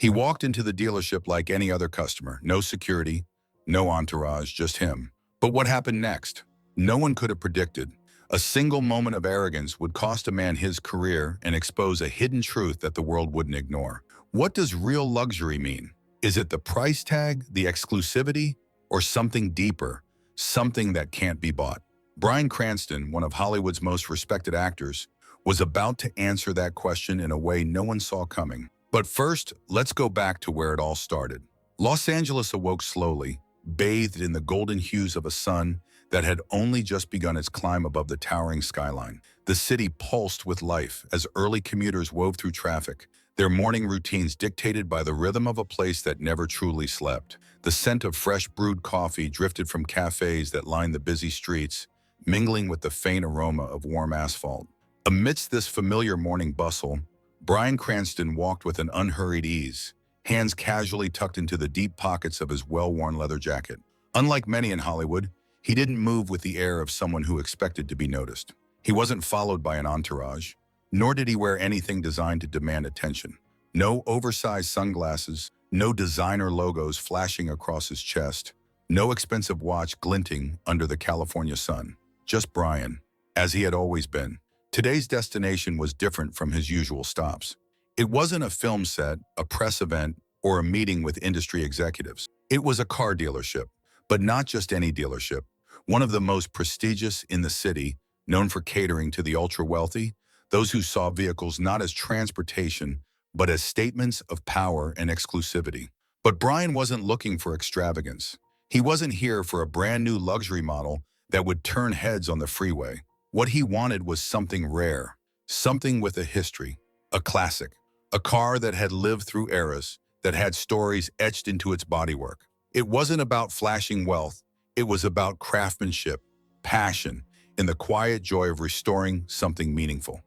He walked into the dealership like any other customer. No security, no entourage, just him. But what happened next? No one could have predicted. A single moment of arrogance would cost a man his career and expose a hidden truth that the world wouldn't ignore. What does real luxury mean? Is it the price tag, the exclusivity, or something deeper, something that can't be bought? Bryan Cranston, one of Hollywood's most respected actors, was about to answer that question in a way no one saw coming. But first, let's go back to where it all started. Los Angeles awoke slowly, bathed in the golden hues of a sun that had only just begun its climb above the towering skyline. The city pulsed with life as early commuters wove through traffic, their morning routines dictated by the rhythm of a place that never truly slept. The scent of fresh brewed coffee drifted from cafes that lined the busy streets, mingling with the faint aroma of warm asphalt. Amidst this familiar morning bustle, Bryan Cranston walked with an unhurried ease, hands casually tucked into the deep pockets of his well-worn leather jacket. Unlike many in Hollywood, he didn't move with the air of someone who expected to be noticed. He wasn't followed by an entourage, nor did he wear anything designed to demand attention. No oversized sunglasses, no designer logos flashing across his chest, no expensive watch glinting under the California sun. Just Bryan, as he had always been. Today's destination was different from his usual stops. It wasn't a film set, a press event, or a meeting with industry executives. It was a car dealership, but not just any dealership. One of the most prestigious in the city, known for catering to the ultra-wealthy, those who saw vehicles not as transportation, but as statements of power and exclusivity. But Bryan wasn't looking for extravagance. He wasn't here for a brand new luxury model that would turn heads on the freeway. What he wanted was something rare, something with a history, a classic, a car that had lived through eras, that had stories etched into its bodywork. It wasn't about flashing wealth. It was about craftsmanship, passion, and the quiet joy of restoring something meaningful.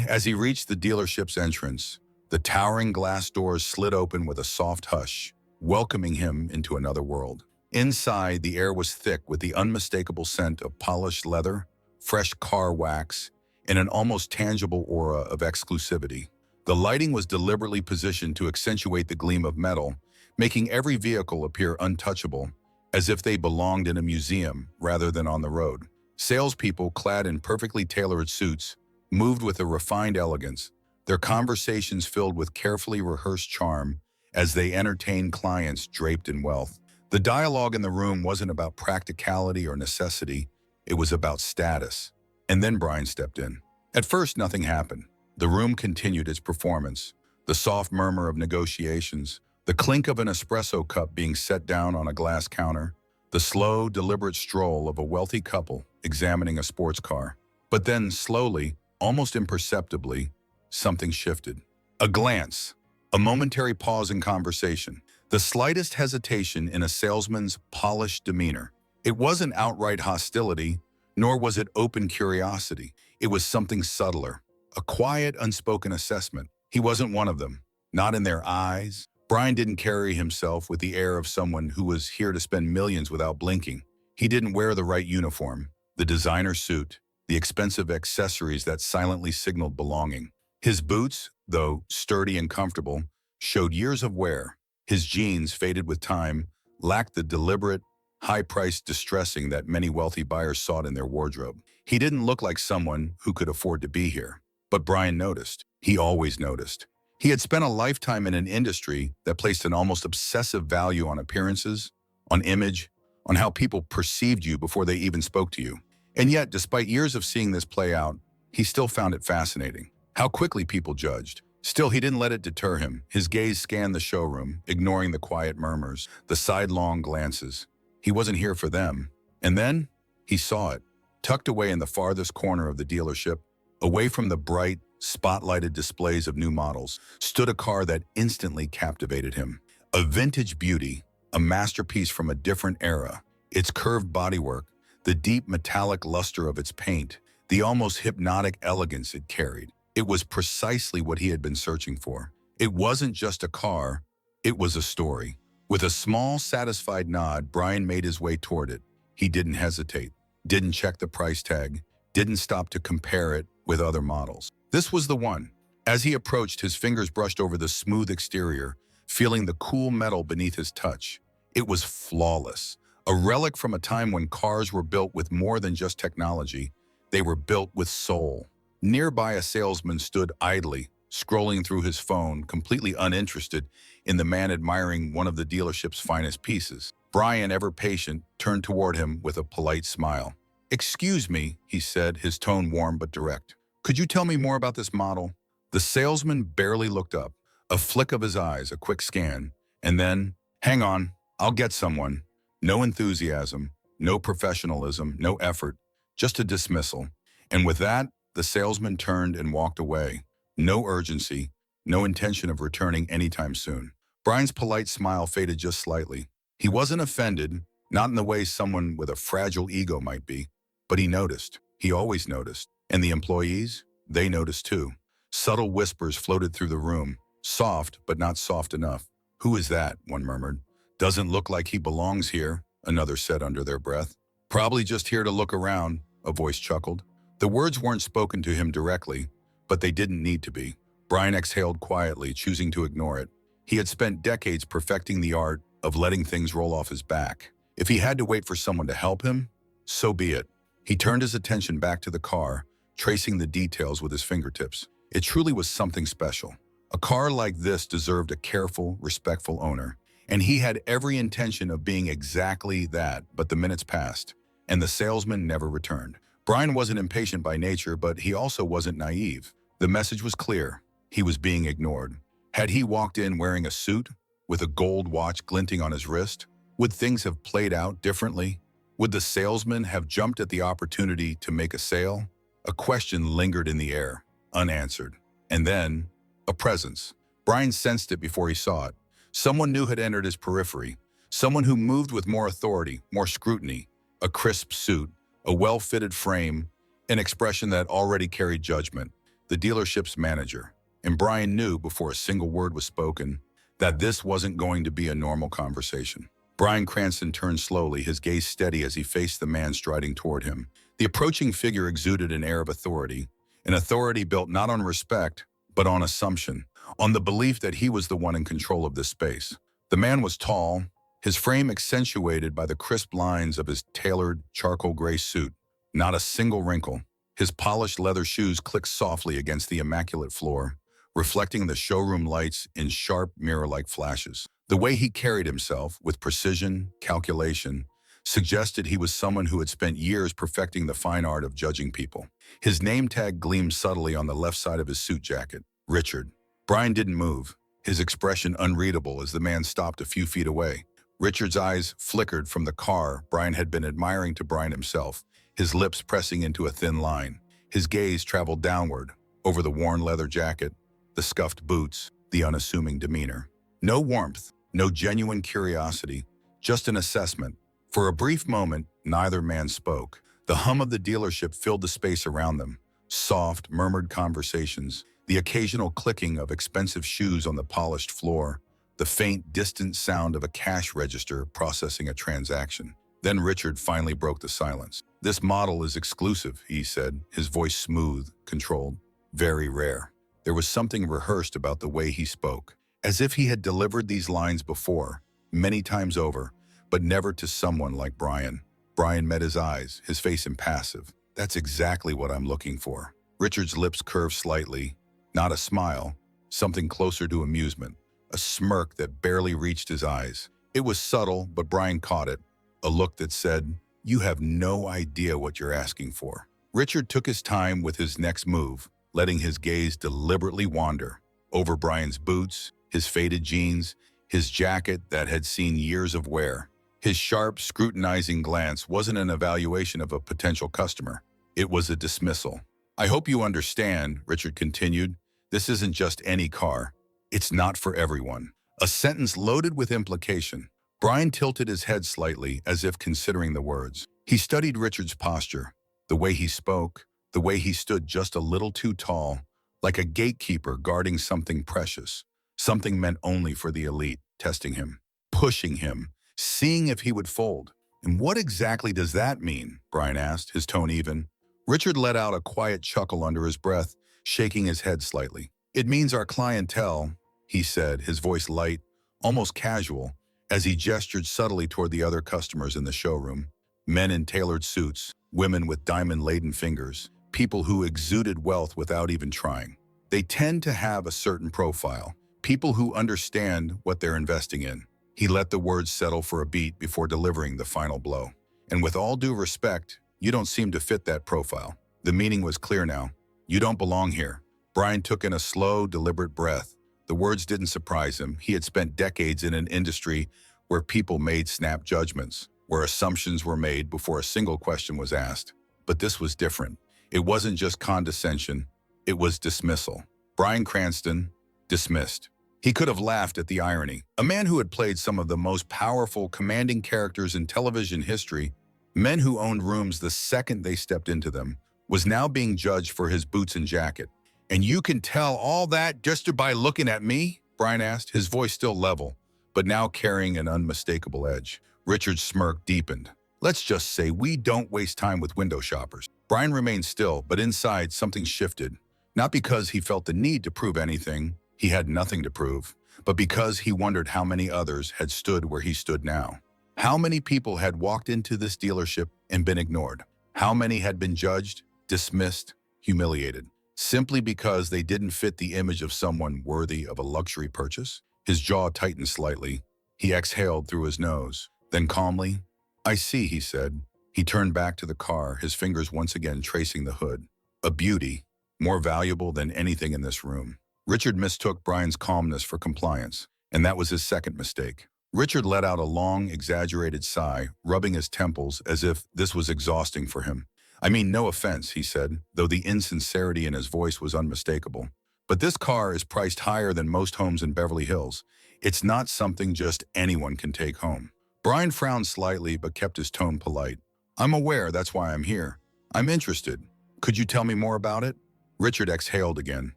As he reached the dealership's entrance, the towering glass doors slid open with a soft hush, welcoming him into another world. Inside, the air was thick with the unmistakable scent of polished leather, fresh car wax, and an almost tangible aura of exclusivity. The lighting was deliberately positioned to accentuate the gleam of metal, making every vehicle appear untouchable, as if they belonged in a museum rather than on the road. Salespeople, clad in perfectly tailored suits, moved with a refined elegance, their conversations filled with carefully rehearsed charm as they entertained clients draped in wealth. The dialogue in the room wasn't about practicality or necessity, it was about status. And then Bryan stepped in. At first, nothing happened. The room continued its performance, the soft murmur of negotiations, the clink of an espresso cup being set down on a glass counter, the slow, deliberate stroll of a wealthy couple examining a sports car. But then, slowly, almost imperceptibly, something shifted. A glance, a momentary pause in conversation, the slightest hesitation in a salesman's polished demeanor. It wasn't outright hostility, nor was it open curiosity. It was something subtler, a quiet, unspoken assessment. He wasn't one of them, not in their eyes. Bryan didn't carry himself with the air of someone who was here to spend millions without blinking. He didn't wear the right uniform, the designer suit, the expensive accessories that silently signaled belonging. His boots, though sturdy and comfortable, showed years of wear. His jeans, faded with time, lacked the deliberate, high-priced distressing that many wealthy buyers sought in their wardrobe. He didn't look like someone who could afford to be here. But Bryan noticed. He always noticed. He had spent a lifetime in an industry that placed an almost obsessive value on appearances, on image, on how people perceived you before they even spoke to you. And yet, despite years of seeing this play out, he still found it fascinating. How quickly people judged. Still, he didn't let it deter him. His gaze scanned the showroom, ignoring the quiet murmurs, the sidelong glances. He wasn't here for them. And then, he saw it. Tucked away in the farthest corner of the dealership, away from the bright, spotlighted displays of new models, stood a car that instantly captivated him. A vintage beauty, a masterpiece from a different era. Its curved bodywork, the deep metallic luster of its paint, the almost hypnotic elegance it carried. It was precisely what he had been searching for. It wasn't just a car, it was a story. With a small, satisfied nod, Bryan made his way toward it. He didn't hesitate, didn't check the price tag, didn't stop to compare it with other models. This was the one. As he approached, his fingers brushed over the smooth exterior, feeling the cool metal beneath his touch. It was flawless, a relic from a time when cars were built with more than just technology. They were built with soul. Nearby, a salesman stood idly, scrolling through his phone, completely uninterested in the man admiring one of the dealership's finest pieces. Bryan, ever patient, turned toward him with a polite smile. "Excuse me," he said, his tone warm but direct. "Could you tell me more about this model?" The salesman barely looked up. A flick of his eyes, a quick scan, and then, "Hang on, I'll get someone." No enthusiasm, no professionalism, no effort, just a dismissal. And with that, the salesman turned and walked away. No urgency, no intention of returning anytime soon. Bryan's polite smile faded just slightly. He wasn't offended, not in the way someone with a fragile ego might be, but he noticed. He always noticed. And the employees? They noticed too. Subtle whispers floated through the room, soft but not soft enough. "Who is that?" one murmured. "Doesn't look like he belongs here," another said under their breath. "Probably just here to look around," a voice chuckled. The words weren't spoken to him directly, but they didn't need to be. Bryan exhaled quietly, choosing to ignore it. He had spent decades perfecting the art of letting things roll off his back. If he had to wait for someone to help him, so be it. He turned his attention back to the car, tracing the details with his fingertips. It truly was something special. A car like this deserved a careful, respectful owner, and he had every intention of being exactly that, but the minutes passed, and the salesman never returned. Bryan wasn't impatient by nature, but he also wasn't naive. The message was clear. He was being ignored. Had he walked in wearing a suit, with a gold watch glinting on his wrist, would things have played out differently? Would the salesman have jumped at the opportunity to make a sale? A question lingered in the air, unanswered. And then, a presence. Bryan sensed it before he saw it. Someone new had entered his periphery. Someone who moved with more authority, more scrutiny. A crisp suit, a well-fitted frame, an expression that already carried judgment. The dealership's manager. And Bryan knew, before a single word was spoken, that this wasn't going to be a normal conversation. Bryan Cranston turned slowly, his gaze steady as he faced the man striding toward him. The approaching figure exuded an air of authority, an authority built not on respect, but on assumption, on the belief that he was the one in control of this space. The man was tall, his frame accentuated by the crisp lines of his tailored charcoal gray suit. Not a single wrinkle. His polished leather shoes clicked softly against the immaculate floor, reflecting the showroom lights in sharp mirror-like flashes. The way he carried himself, with precision, calculation, suggested he was someone who had spent years perfecting the fine art of judging people. His name tag gleamed subtly on the left side of his suit jacket. Richard. Bryan didn't move, his expression unreadable as the man stopped a few feet away. Richard's eyes flickered from the car Bryan had been admiring to Bryan himself, his lips pressing into a thin line. His gaze traveled downward, over the worn leather jacket, the scuffed boots, the unassuming demeanor. No warmth, no genuine curiosity, just an assessment. For a brief moment, neither man spoke. The hum of the dealership filled the space around them. Soft, murmured conversations, the occasional clicking of expensive shoes on the polished floor, the faint, distant sound of a cash register processing a transaction. Then Richard finally broke the silence. "This model is exclusive," he said, his voice smooth, controlled, "very rare." There was something rehearsed about the way he spoke, as if he had delivered these lines before, many times over, but never to someone like Bryan. Bryan met his eyes, his face impassive. "That's exactly what I'm looking for." Richard's lips curved slightly, not a smile, something closer to amusement, a smirk that barely reached his eyes. It was subtle, but Bryan caught it, a look that said, "You have no idea what you're asking for." Richard took his time with his next move, letting his gaze deliberately wander over Bryan's boots, his faded jeans, his jacket that had seen years of wear. His sharp, scrutinizing glance wasn't an evaluation of a potential customer. It was a dismissal. "I hope you understand," Richard continued, "this isn't just any car. It's not for everyone." A sentence loaded with implication. Bryan tilted his head slightly, as if considering the words. He studied Richard's posture, the way he spoke, the way he stood just a little too tall, like a gatekeeper guarding something precious, something meant only for the elite, testing him, pushing him, seeing if he would fold. "And what exactly does that mean?" Bryan asked, his tone even. Richard let out a quiet chuckle under his breath, shaking his head slightly. "It means our clientele," he said, his voice light, almost casual, as he gestured subtly toward the other customers in the showroom. Men in tailored suits, women with diamond-laden fingers, people who exuded wealth without even trying. They tend to have a certain profile, people who understand what they're investing in. He let the words settle for a beat before delivering the final blow. And with all due respect, you don't seem to fit that profile. The meaning was clear now. You don't belong here. Bryan took in a slow, deliberate breath. The words didn't surprise him. He had spent decades in an industry where people made snap judgments, where assumptions were made before a single question was asked. But this was different. It wasn't just condescension, it was dismissal. Bryan Cranston, dismissed. He could have laughed at the irony. A man who had played some of the most powerful, commanding characters in television history, men who owned rooms the second they stepped into them, was now being judged for his boots and jacket. "And you can tell all that just by looking at me?" Bryan asked, his voice still level, but now carrying an unmistakable edge. Richard's smirk deepened. "Let's just say we don't waste time with window shoppers." Bryan remained still, but inside something shifted. Not because he felt the need to prove anything, he had nothing to prove, but because he wondered how many others had stood where he stood now. How many people had walked into this dealership and been ignored? How many had been judged, dismissed, humiliated, simply because they didn't fit the image of someone worthy of a luxury purchase? His jaw tightened slightly. He exhaled through his nose. Then calmly, "I see," he said. He turned back to the car, his fingers once again tracing the hood. A beauty, more valuable than anything in this room. Richard mistook Bryan's calmness for compliance, and that was his second mistake. Richard let out a long, exaggerated sigh, rubbing his temples as if this was exhausting for him. "I mean, no offense," he said, though the insincerity in his voice was unmistakable. "But this car is priced higher than most homes in Beverly Hills. It's not something just anyone can take home." Bryan frowned slightly but kept his tone polite. "I'm aware, that's why I'm here. I'm interested. Could you tell me more about it?" Richard exhaled again,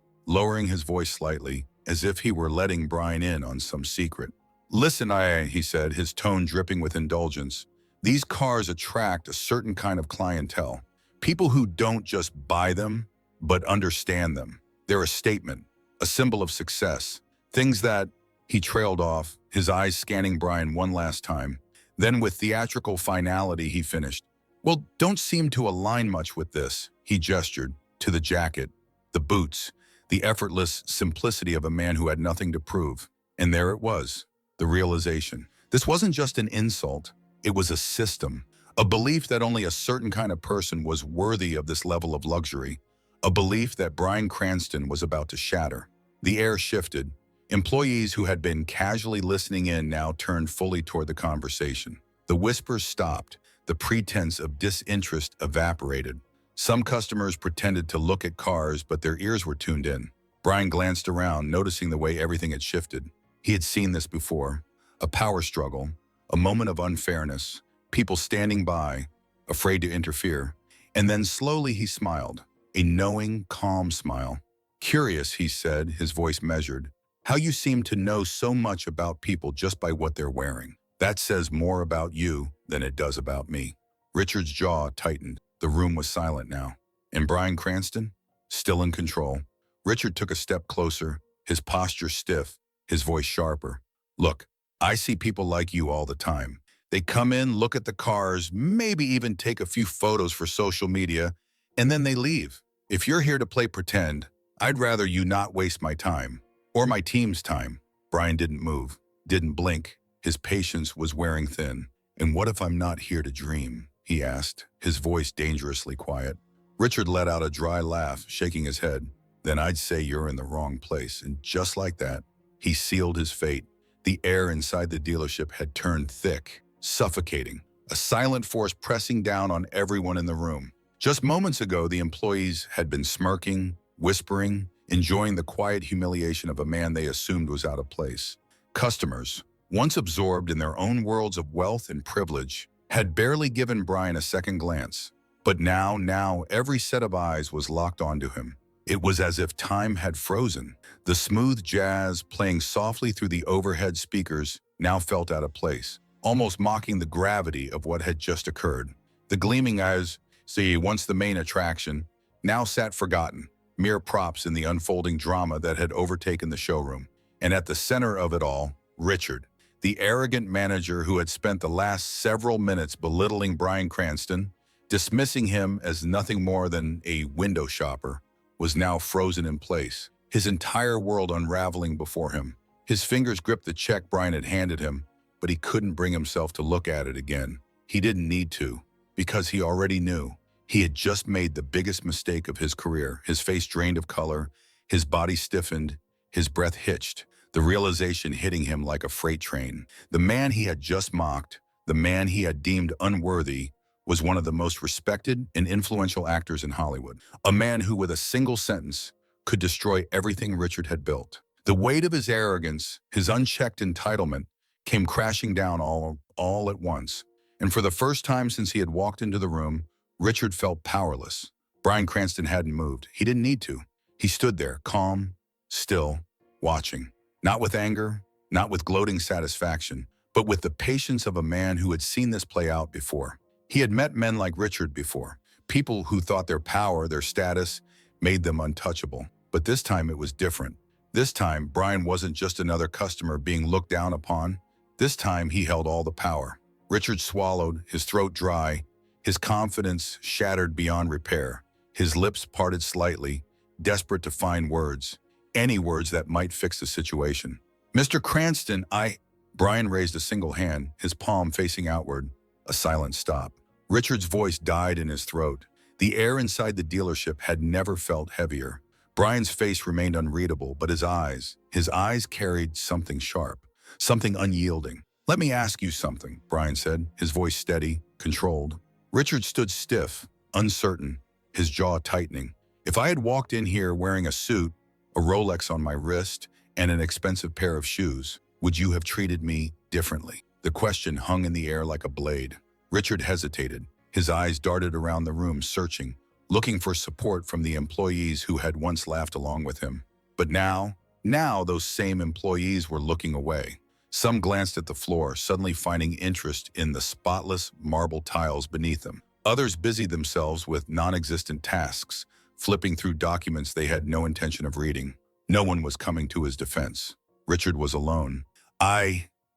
lowering his voice slightly, as if he were letting Bryan in on some secret. "Listen, he said, his tone dripping with indulgence. "These cars attract a certain kind of clientele. People who don't just buy them, but understand them. They're a statement, a symbol of success. Things that—" He trailed off, his eyes scanning Bryan one last time. Then with theatrical finality he finished. "Well, don't seem to align much with this." He gestured to the jacket, the boots, the effortless simplicity of a man who had nothing to prove. And there it was, the realization. This wasn't just an insult, it was a system, a belief that only a certain kind of person was worthy of this level of luxury, a belief that Bryan Cranston was about to shatter. The air shifted. Employees who had been casually listening in now turned fully toward the conversation. The whispers stopped, the pretense of disinterest evaporated. Some customers pretended to look at cars, but their ears were tuned in. Bryan glanced around, noticing the way everything had shifted. He had seen this before. A power struggle, a moment of unfairness, people standing by, afraid to interfere. And then slowly he smiled, a knowing, calm smile. "Curious," he said, his voice measured, "how you seem to know so much about people just by what they're wearing. That says more about you than it does about me." Richard's jaw tightened. The room was silent now. And Bryan Cranston? Still in control. Richard took a step closer, his posture stiff, his voice sharper. "Look, I see people like you all the time. They come in, look at the cars, maybe even take a few photos for social media, and then they leave. If you're here to play pretend, I'd rather you not waste my time. Or my team's time." Bryan didn't move, didn't blink. His patience was wearing thin. "And what if I'm not here to dream?" he asked, his voice dangerously quiet. Richard let out a dry laugh, shaking his head. "Then I'd say you're in the wrong place." And just like that, he sealed his fate. The air inside the dealership had turned thick, suffocating, a silent force pressing down on everyone in the room. Just moments ago, the employees had been smirking, whispering, enjoying the quiet humiliation of a man they assumed was out of place. Customers, once absorbed in their own worlds of wealth and privilege, had barely given Bryan a second glance. But now, every set of eyes was locked onto him. It was as if time had frozen. The smooth jazz playing softly through the overhead speakers now felt out of place, almost mocking the gravity of what had just occurred. The gleaming eyes, once the main attraction, now sat forgotten, mere props in the unfolding drama that had overtaken the showroom. And at the center of it all, Richard, the arrogant manager who had spent the last several minutes belittling Bryan Cranston, dismissing him as nothing more than a window shopper, was now frozen in place, his entire world unraveling before him. His fingers gripped the check Bryan had handed him, but he couldn't bring himself to look at it again. He didn't need to, because he already knew. He had just made the biggest mistake of his career. His face drained of color, his body stiffened, his breath hitched, the realization hitting him like a freight train. The man he had just mocked, the man he had deemed unworthy, was one of the most respected and influential actors in Hollywood. A man who, with a single sentence, could destroy everything Richard had built. The weight of his arrogance, his unchecked entitlement, came crashing down all at once. And for the first time since he had walked into the room, Richard felt powerless. Bryan Cranston hadn't moved. He didn't need to. He stood there, calm, still, watching. Not with anger, not with gloating satisfaction, but with the patience of a man who had seen this play out before. He had met men like Richard before, people who thought their power, their status, made them untouchable. But this time it was different. This time, Bryan wasn't just another customer being looked down upon. This time, he held all the power. Richard swallowed, his throat dry, his confidence shattered beyond repair. His lips parted slightly, desperate to find words, any words that might fix the situation. "Mr. Cranston, Bryan raised a single hand, his palm facing outward. A silent stop. Richard's voice died in his throat. The air inside the dealership had never felt heavier. Bryan's face remained unreadable, but his eyes carried something sharp, something unyielding. "Let me ask you something," Bryan said, his voice steady, controlled. Richard stood stiff, uncertain, his jaw tightening. "If I had walked in here wearing a suit, a Rolex on my wrist, and an expensive pair of shoes, would you have treated me differently?" The question hung in the air like a blade. Richard hesitated. His eyes darted around the room, searching, looking for support from the employees who had once laughed along with him. But now those same employees were looking away. Some glanced at the floor, suddenly finding interest in the spotless marble tiles beneath them. Others busied themselves with non-existent tasks, flipping through documents they had no intention of reading. No one was coming to his defense. Richard was alone.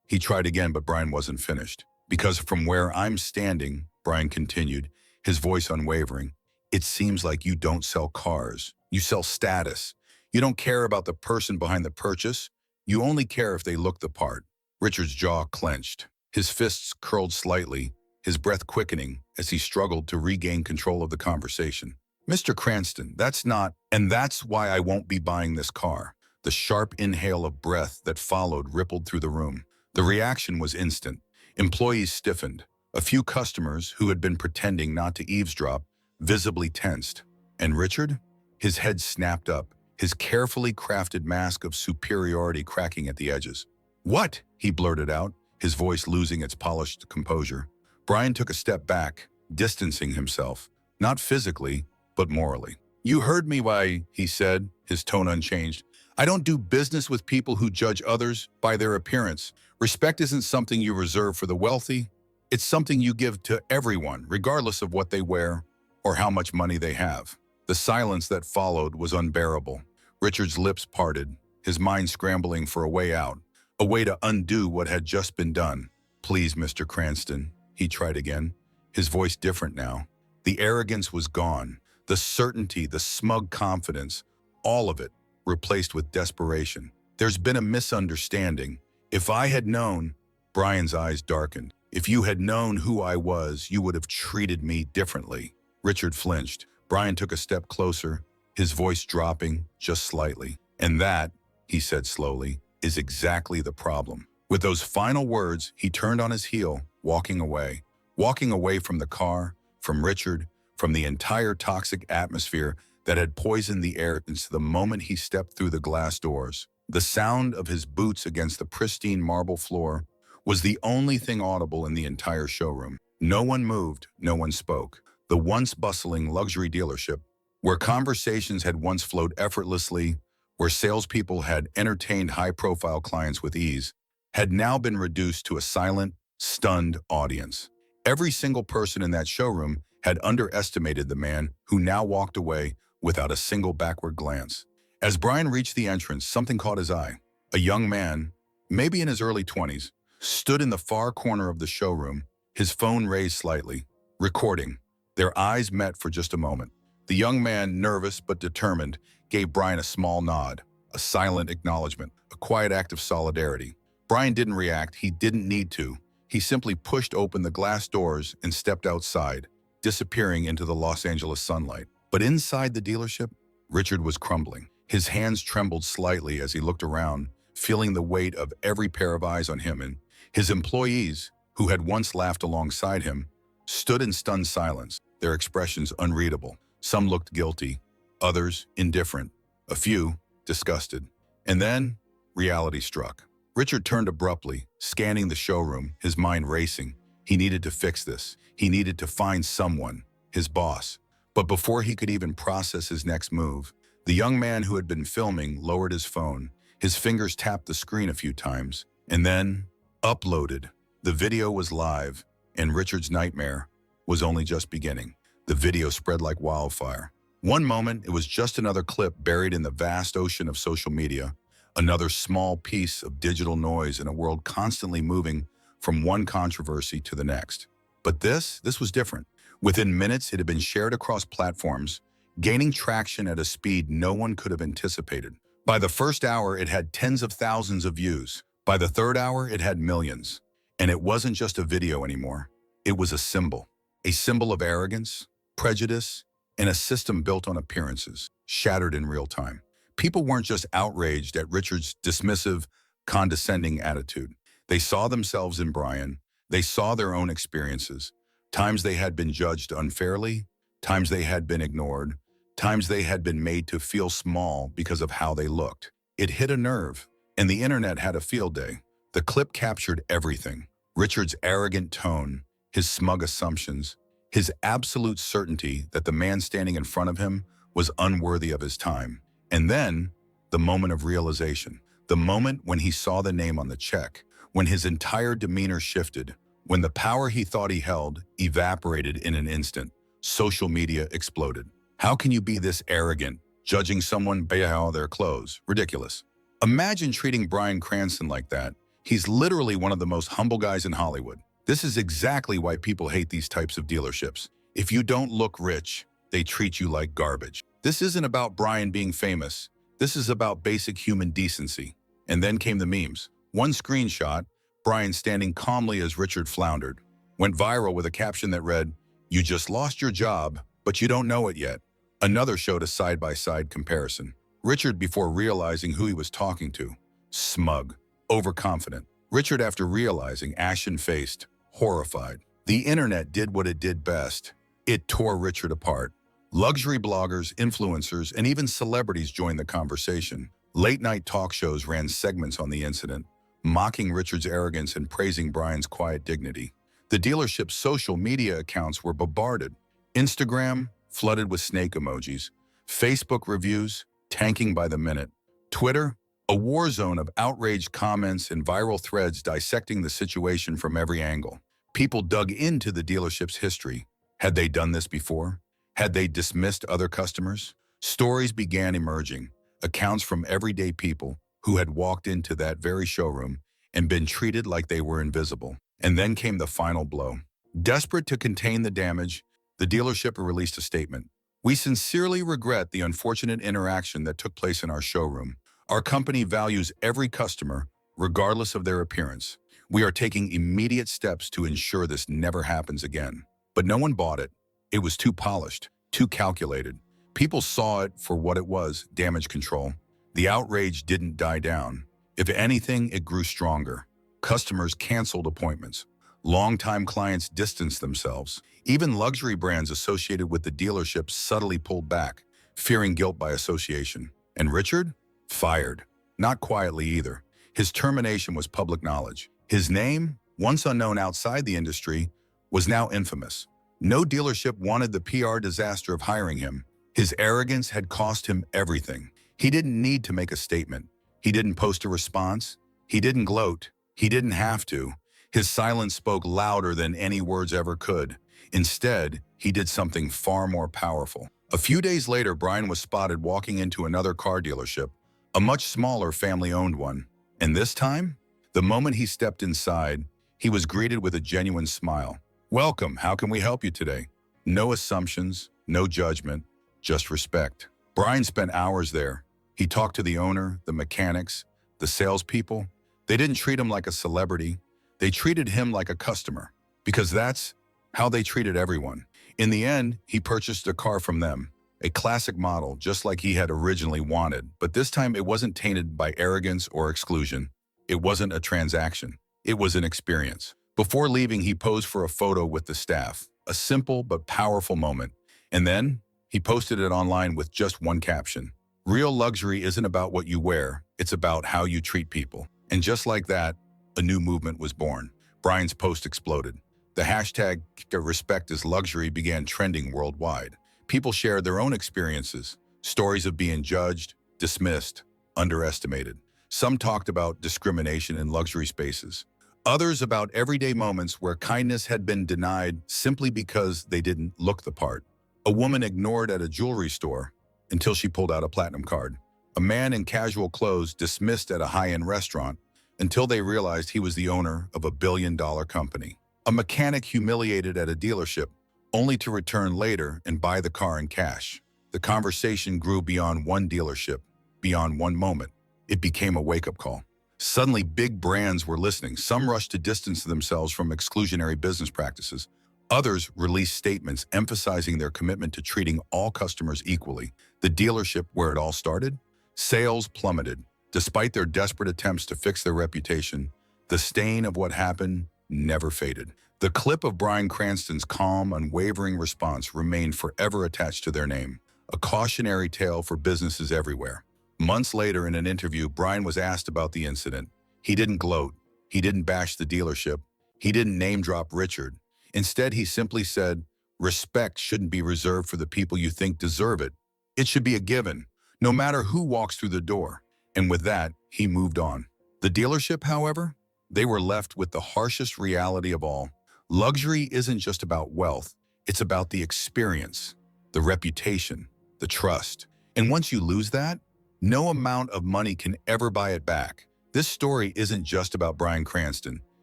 He tried again, but Bryan wasn't finished. "Because from where I'm standing," Bryan continued, his voice unwavering, "it seems like you don't sell cars. You sell status. You don't care about the person behind the purchase. You only care if they look the part." Richard's jaw clenched. His fists curled slightly, his breath quickening as he struggled to regain control of the conversation. "Mr. Cranston, that's why I won't be buying this car." The sharp inhale of breath that followed rippled through the room. The reaction was instant. Employees stiffened. A few customers, who had been pretending not to eavesdrop, visibly tensed. And Richard? His head snapped up, his carefully crafted mask of superiority cracking at the edges. "What?" he blurted out, his voice losing its polished composure. Bryan took a step back, distancing himself, not physically, but morally. "You heard me, why," he said, his tone unchanged. "I don't do business with people who judge others by their appearance. Respect isn't something you reserve for the wealthy. It's something you give to everyone, regardless of what they wear or how much money they have." The silence that followed was unbearable. Richard's lips parted, his mind scrambling for a way out, a way to undo what had just been done. "Please, Mr. Cranston," he tried again, his voice different now. The arrogance was gone, the certainty, the smug confidence, all of it replaced with desperation. "There's been a misunderstanding. If I had known," Bryan's eyes darkened, "if you had known who I was, you would have treated me differently." Richard flinched. Bryan took a step closer, his voice dropping just slightly. "And that," he said slowly, "is exactly the problem." With those final words, he turned on his heel, walking away from the car, from Richard, from the entire toxic atmosphere that had poisoned the air since the moment he stepped through the glass doors. The sound of his boots against the pristine marble floor was the only thing audible in the entire showroom. No one moved, no one spoke. The once bustling luxury dealership, where conversations had once flowed effortlessly, where salespeople had entertained high-profile clients with ease, had now been reduced to a silent, stunned audience. Every single person in that showroom had underestimated the man who now walked away without a single backward glance. As Bryan reached the entrance, something caught his eye. A young man, maybe in his early 20s, stood in the far corner of the showroom, his phone raised slightly, recording. Their eyes met for just a moment. The young man, nervous but determined, gave Bryan a small nod, a silent acknowledgement, a quiet act of solidarity. Bryan didn't react. He didn't need to. He simply pushed open the glass doors and stepped outside, disappearing into the Los Angeles sunlight. But inside the dealership, Richard was crumbling. His hands trembled slightly as he looked around, feeling the weight of every pair of eyes on him, and his employees, who had once laughed alongside him, stood in stunned silence, their expressions unreadable. Some looked guilty, others indifferent, a few disgusted. And then, reality struck. Richard turned abruptly, scanning the showroom, his mind racing. He needed to fix this. He needed to find someone, his boss. But before he could even process his next move, the young man who had been filming lowered his phone. His fingers tapped the screen a few times, and then uploaded. The video was live, and Richard's nightmare was only just beginning. The video spread like wildfire. One moment, it was just another clip buried in the vast ocean of social media, another small piece of digital noise in a world constantly moving from one controversy to the next. But this was different. Within minutes, it had been shared across platforms, gaining traction at a speed no one could have anticipated. By the first hour, it had tens of thousands of views. By the third hour, it had millions. And it wasn't just a video anymore. It was a symbol of arrogance, prejudice, and a system built on appearances, shattered in real time. People weren't just outraged at Richard's dismissive, condescending attitude. They saw themselves in Bryan. They saw their own experiences, times they had been judged unfairly, times they had been ignored, times they had been made to feel small because of how they looked. It hit a nerve, and the internet had a field day. The clip captured everything: Richard's arrogant tone, his smug assumptions, his absolute certainty that the man standing in front of him was unworthy of his time. And then, the moment of realization, the moment when he saw the name on the check, when his entire demeanor shifted, when the power he thought he held evaporated in an instant. Social media exploded. How can you be this arrogant, judging someone by how their clothes? Ridiculous. Imagine treating Bryan Cranston like that. He's literally one of the most humble guys in Hollywood. This is exactly why people hate these types of dealerships. If you don't look rich, they treat you like garbage. This isn't about Bryan being famous. This is about basic human decency. And then came the memes. One screenshot, Bryan standing calmly as Richard floundered, went viral with a caption that read, "You just lost your job, but you don't know it yet." Another showed a side-by-side comparison. Richard before realizing who he was talking to. Smug, overconfident. Richard after realizing, ashen-faced, horrified. The internet did what it did best. It tore Richard apart. Luxury bloggers, influencers, and even celebrities joined the conversation. Late-night talk shows ran segments on the incident, mocking Richard's arrogance and praising Bryan's quiet dignity. The dealership's social media accounts were bombarded. Instagram flooded with snake emojis. Facebook reviews tanking by the minute. Twitter, a war zone of outraged comments and viral threads dissecting the situation from every angle. People dug into the dealership's history. Had they done this before? Had they dismissed other customers? Stories began emerging, accounts from everyday people who had walked into that very showroom and been treated like they were invisible. And then came the final blow. Desperate to contain the damage, the dealership released a statement. "We sincerely regret the unfortunate interaction that took place in our showroom. Our company values every customer, regardless of their appearance. We are taking immediate steps to ensure this never happens again." But no one bought it. It was too polished, too calculated. People saw it for what it was, damage control. The outrage didn't die down. If anything, it grew stronger. Customers canceled appointments. Longtime clients distanced themselves. Even luxury brands associated with the dealership subtly pulled back, fearing guilt by association. And Richard? Fired. Not quietly either. His termination was public knowledge. His name, once unknown outside the industry, was now infamous. No dealership wanted the PR disaster of hiring him. His arrogance had cost him everything. He didn't need to make a statement. He didn't post a response. He didn't gloat. He didn't have to. His silence spoke louder than any words ever could. Instead, he did something far more powerful. A few days later, Bryan was spotted walking into another car dealership, a much smaller family-owned one. And this time, The moment he stepped inside, he was greeted with a genuine smile. "Welcome, how can we help you today?" No assumptions, no judgment, just respect. Bryan spent hours there. He talked to the owner, the mechanics, the salespeople. They didn't treat him like a celebrity. They treated him like a customer, because that's how they treated everyone. In the end, he purchased a car from them, a classic model just like he had originally wanted, but this time it wasn't tainted by arrogance or exclusion. It wasn't a transaction. It was an experience. Before leaving, he posed for a photo with the staff, a simple but powerful moment. And then he posted it online with just one caption. "Real luxury isn't about what you wear, it's about how you treat people." And just like that, a new movement was born. Bryan's post exploded. The hashtag "Respect is Luxury" began trending worldwide. People shared their own experiences, stories of being judged, dismissed, underestimated. Some talked about discrimination in luxury spaces. Others about everyday moments where kindness had been denied simply because they didn't look the part. A woman ignored at a jewelry store until she pulled out a platinum card. A man in casual clothes dismissed at a high-end restaurant until they realized he was the owner of a billion-dollar company. A mechanic humiliated at a dealership only to return later and buy the car in cash. The conversation grew beyond one dealership, beyond one moment. It became a wake-up call. Suddenly, big brands were listening. Some rushed to distance themselves from exclusionary business practices. Others released statements emphasizing their commitment to treating all customers equally. The dealership where it all started? Sales plummeted. Despite their desperate attempts to fix their reputation, the stain of what happened never faded. The clip of Bryan Cranston's calm, unwavering response remained forever attached to their name, a cautionary tale for businesses everywhere. Months later, in an interview, Bryan was asked about the incident. He didn't gloat. He didn't bash the dealership. He didn't name-drop Richard. Instead, he simply said, "Respect shouldn't be reserved for the people you think deserve it. It should be a given, no matter who walks through the door." And with that, he moved on. The dealership, however, they were left with the harshest reality of all. Luxury isn't just about wealth. It's about the experience, the reputation, the trust. And once you lose that, no amount of money can ever buy it back. This story isn't just about Bryan Cranston.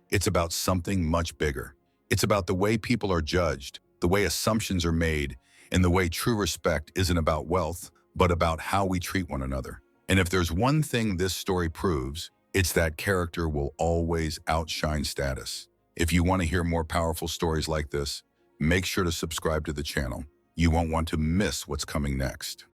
It's about something much bigger. It's about the way people are judged, the way assumptions are made, and the way true respect isn't about wealth, but about how we treat one another. And if there's one thing this story proves, it's that character will always outshine status. If you want to hear more powerful stories like this, make sure to subscribe to the channel. You won't want to miss what's coming next.